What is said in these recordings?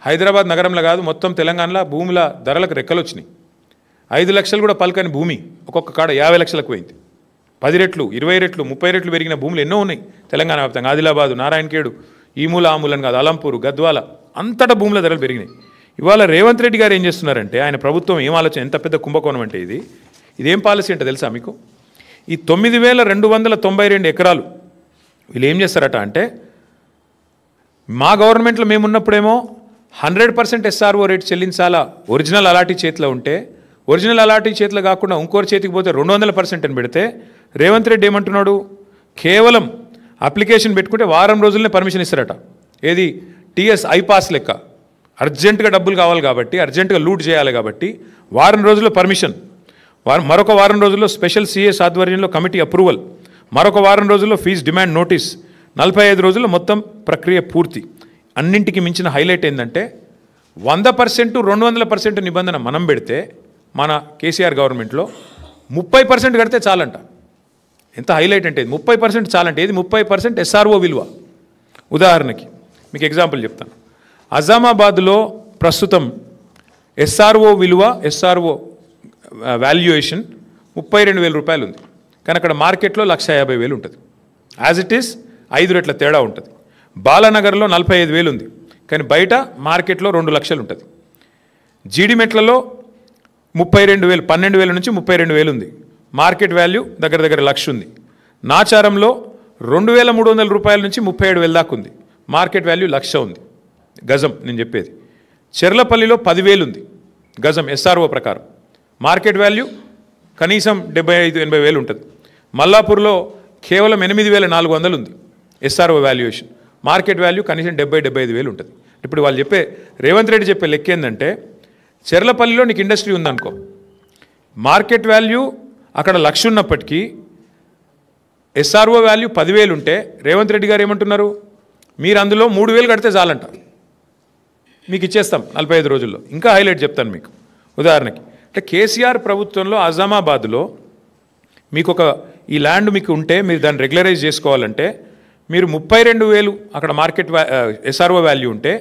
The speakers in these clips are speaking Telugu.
హైదరాబాద్ నగరంలో కాదు మొత్తం తెలంగాణలో భూముల ధరలకు రెక్కలు వచ్చినాయి. 5 లక్షలు కూడా పలకని భూమి ఒక్కొక్క కాడ 50 లక్షలకు పోయింది. 10 రెట్లు 20 రెట్లు 30 రెట్లు పెరిగిన భూములు ఎన్నో ఉన్నాయి తెలంగాణ వ్యాప్తంగా. ఆదిలాబాదు, నారాయణఖేడు, ఈ మూల ఆ మూలని కాదు, అలంపూరు, గద్వాల అంతటా భూముల ధరలు పెరిగినాయి. ఇవాళ రేవంత్ రెడ్డి గారు ఏం చేస్తున్నారంటే, ఆయన ప్రభుత్వం ఏం ఆలోచన, ఎంత పెద్ద కుంభకోణం అంటే ఇదేం పాలసీ అంటే తెలుసా మీకు? ఈ 9,292 ఎకరాలు వీళ్ళు ఏం చేస్తారట అంటే, మా గవర్నమెంట్లో మేమున్నప్పుడేమో 100% SRO రేట్ చెల్లించాలా ఒరిజినల్ అలాటీ చేతిలో ఉంటే, ఒరిజినల్ అలాటీ చేతిలో కాకుండా ఇంకోరి చేతికి పోతే 200% అని పెడితే, రేవంత్ రెడ్డి ఏమంటున్నాడు, కేవలం అప్లికేషన్ పెట్టుకుంటే వారం రోజులనే పర్మిషన్ ఇస్తారట. ఏది టీఎస్ ఐపాస్ లెక్క, అర్జెంటుగా డబ్బులు కావాలి కాబట్టి, అర్జెంటుగా లూట్ చేయాలి కాబట్టి వారం రోజుల్లో పర్మిషన్, మరొక వారం రోజుల్లో స్పెషల్ సిఎస్ ఆధ్వర్యంలో కమిటీ అప్రూవల్, మరొక వారం రోజుల్లో ఫీజు డిమాండ్ నోటీస్, 45 రోజుల్లో మొత్తం ప్రక్రియ పూర్తి. అన్నింటికి మించిన హైలైట్ ఏంటంటే 100% 200% నిబంధన మనం పెడితే మన కేసీఆర్ గవర్నమెంట్లో 30% కడితే చాలంట. ఎంత హైలైట్ అంటే 30% చాలంటే, ఏది 30% SRO విలువ. ఉదాహరణకి మీకు ఎగ్జాంపుల్ చెప్తాను. అజామాబాద్లో ప్రస్తుతం SRO విలువ, SRO వాల్యుయేషన్ 32,000 రూపాయలు ఉంది. కానీ అక్కడ మార్కెట్లో 1,50,000 ఉంటుంది. యాజ్ ఇట్ ఈస్ 5 రెట్ల తేడా ఉంటుంది. బాలానగర్లో 45,000 ఉంది, కానీ బయట మార్కెట్లో 2 లక్షలు ఉంటుంది. జీడిమెట్లలో 32,000, 12,000 నుంచి 32,000 ఉంది. మార్కెట్ వాల్యూ దగ్గర దగ్గర 1,00,000 ఉంది. నాచారంలో 2,300 రూపాయల నుంచి 37,000 దాకా ఉంది. మార్కెట్ వాల్యూ 1,00,000 ఉంది గజం నేను చెప్పేది. చెర్లపల్లిలో 10,000 ఉంది గజం SRO ప్రకారం, మార్కెట్ వాల్యూ కనీసం 75,000-80,000 ఉంటుంది. మల్లాపూర్లో కేవలం 8,400 ఉంది SRO వాల్యుయేషన్, మార్కెట్ వాల్యూ కనీసం 70,000-75,000 ఉంటుంది. ఇప్పుడు వాళ్ళు చెప్పే, రేవంత్ రెడ్డి చెప్పే లెక్క ఏంటంటే, చెర్లపల్లిలో నీకు ఇండస్ట్రీ ఉందనుకో, మార్కెట్ వాల్యూ అక్కడ 1,00,000 ఉన్నప్పటికీ SRO వాల్యూ 10,000 ఉంటే, రేవంత్ రెడ్డి గారు ఏమంటున్నారు, మీరు అందులో 3,000 కడితే చాలంట, మీకు ఇచ్చేస్తాం 45 రోజుల్లో. ఇంకా హైలైట్ చెప్తాను మీకు. ఉదాహరణకి అంటే కేసీఆర్ ప్రభుత్వంలో అజామాబాద్లో మీకు ఈ ల్యాండ్ మీకు ఉంటే, మీరు దాన్ని రెగ్యులరైజ్ చేసుకోవాలంటే మీరు 32,000 అక్కడ మార్కెట్ SRO వాల్యూ ఉంటే,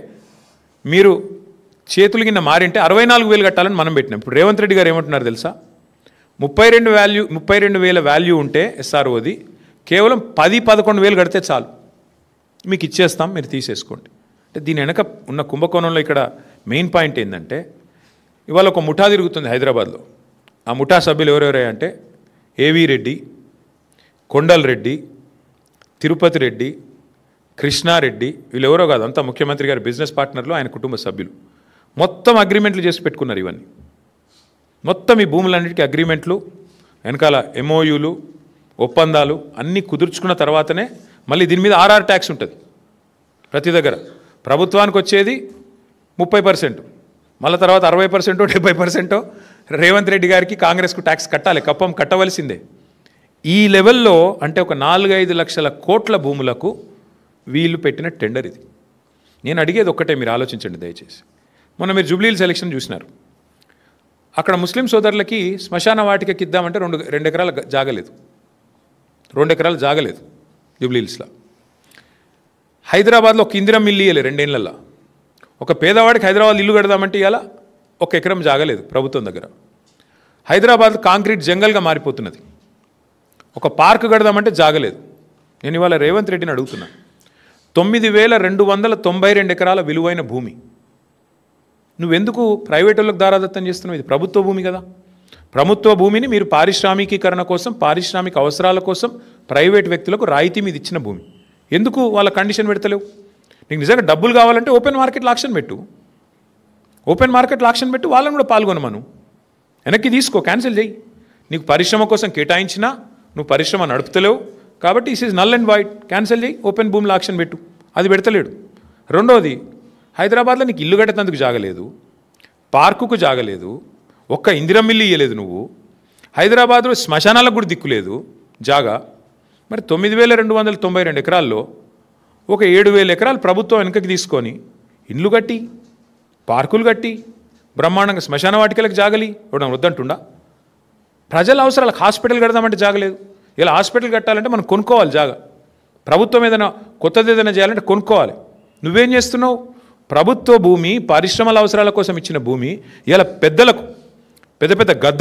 మీరు చేతులు కింద మారింటే 64,000 కట్టాలని మనం పెట్టినాం. ఇప్పుడు రేవంత్ రెడ్డి గారు ఏమంటున్నారు తెలుసా, 32,000 వాల్యూ ఉంటే SROది కేవలం 10-11,000 కడితే చాలు, మీకు ఇచ్చేస్తాం, మీరు తీసేసుకోండి. అంటే దీని వెనక ఉన్న కుంభకోణంలో ఇక్కడ మెయిన్ పాయింట్ ఏంటంటే, ఇవాళ ఒక ముఠా తిరుగుతుంది హైదరాబాద్లో. ఆ ముఠా సభ్యులు ఎవరెవరే అంటే, ఏవీ రెడ్డి, కొండల్ రెడ్డి, తిరుపతి రెడ్డి, కృష్ణారెడ్డి, వీళ్ళు ఎవరో కాదు, అంతా ముఖ్యమంత్రి గారి బిజినెస్ పార్ట్నర్లు, ఆయన కుటుంబ సభ్యులు. మొత్తం అగ్రిమెంట్లు చేసి పెట్టుకున్నారు. ఇవన్నీ మొత్తం ఈ భూములన్నిటికీ అగ్రిమెంట్లు, వెనకాల MOUలు, ఒప్పందాలు అన్నీ కుదుర్చుకున్న తర్వాతనే మళ్ళీ దీని మీద RR ట్యాక్స్ ఉంటుంది. ప్రతి దగ్గర ప్రభుత్వానికి వచ్చేది 30%, మళ్ళీ తర్వాత 60%, 70% రేవంత్ రెడ్డి గారికి, కాంగ్రెస్కు ట్యాక్స్ కట్టాలి, కప్పం కట్టవలసిందే. ఈ లెవెల్లో అంటే ఒక 4-5 లక్షల కోట్ల భూములకు వీళ్ళు పెట్టిన టెండర్ ఇది. నేను అడిగేది ఒక్కటే, మీరు ఆలోచించండి దయచేసి. మొన్న మీరు జూబ్లీహిల్స్ ఎలక్షన్ చూసినారు. అక్కడ ముస్లిం సోదరులకి శ్మశాన వాటికకి ఇద్దామంటే 2 ఎకరాల జాగలేదు, 2 ఎకరాలు జాగలేదు జూబ్లీహిల్స్లో. హైదరాబాద్లో ఒక ఇందిరం ఇల్లు ఇవ్వలేదు 2 ఏళ్లలో. ఒక పేదవాడికి హైదరాబాద్ ఇల్లు కడదామంటే ఇవాళ 1 ఎకరం జాగలేదు ప్రభుత్వం దగ్గర. హైదరాబాద్ కాంక్రీట్ జంగల్గా మారిపోతున్నది. ఒక పార్క్ కడదామంటే జాగలేదు. నేను ఇవాళ రేవంత్ రెడ్డిని అడుగుతున్నా, 9,292 ఎకరాల విలువైన భూమి నువ్వెందుకు ప్రైవేట్ వాళ్ళకి దారాదత్తం చేస్తున్నావు? ఇది ప్రభుత్వ భూమి కదా. ప్రభుత్వ భూమిని మీరు పారిశ్రామికీకరణ కోసం, పారిశ్రామిక అవసరాల కోసం ప్రైవేట్ వ్యక్తులకు రాయితీ మీద ఇచ్చిన భూమి ఎందుకు వాళ్ళ కండిషన్ పెడతలేవు? నీకు నిజంగా డబ్బులు కావాలంటే ఓపెన్ మార్కెట్లో ఆక్షన్ పెట్టు, ఓపెన్ మార్కెట్లో ఆక్షన్ పెట్టు, వాళ్ళని కూడా పాల్గొనమను, వెనక్కి తీసుకో, క్యాన్సిల్ చేయి. నీకు పరిశ్రమ కోసం కేటాయించినా నువ్వు పరిశ్రమ నడుపుతలేవు కాబట్టి is is null and wide, cancel చేయి, ఓపెన్ భూమిలో ఆక్షన్ పెట్టు. అది పెడతలేడు. రెండోది, హైదరాబాద్లో నీకు ఇల్లు కట్టేందుకు జాగలేదు, పార్కుకు జాగలేదు, ఒక్క ఇందిరం ఇల్లు ఇయ్యలేదు నువ్వు, హైదరాబాద్లో శ్మశానాలకు కూడా దిక్కులేదు జాగా. మరి 9,292 ఎకరాల్లో ఒక 7,000 ఎకరాలు ప్రభుత్వం వెనకకి తీసుకొని ఇండ్లు కట్టి, పార్కులు కట్టి, బ్రహ్మాండంగా శ్మశాన వాటికలకు జాగలి ఇవ్వడం వద్దంటుండా? ప్రజల అవసరాలకు హాస్పిటల్ కడదామంటే జాగలేదు. ఇలా హాస్పిటల్ కట్టాలంటే మనం కొనుక్కోవాలి జాగా. ప్రభుత్వం ఏదైనా కొత్తది ఏదైనా చేయాలంటే కొనుక్కోవాలి. నువ్వేం చేస్తున్నావు? ప్రభుత్వ భూమి పరిశ్రమల అవసరాల కోసం ఇచ్చిన భూమి ఇలా పెద్దలకు పెద్ద పెద్ద గద్ద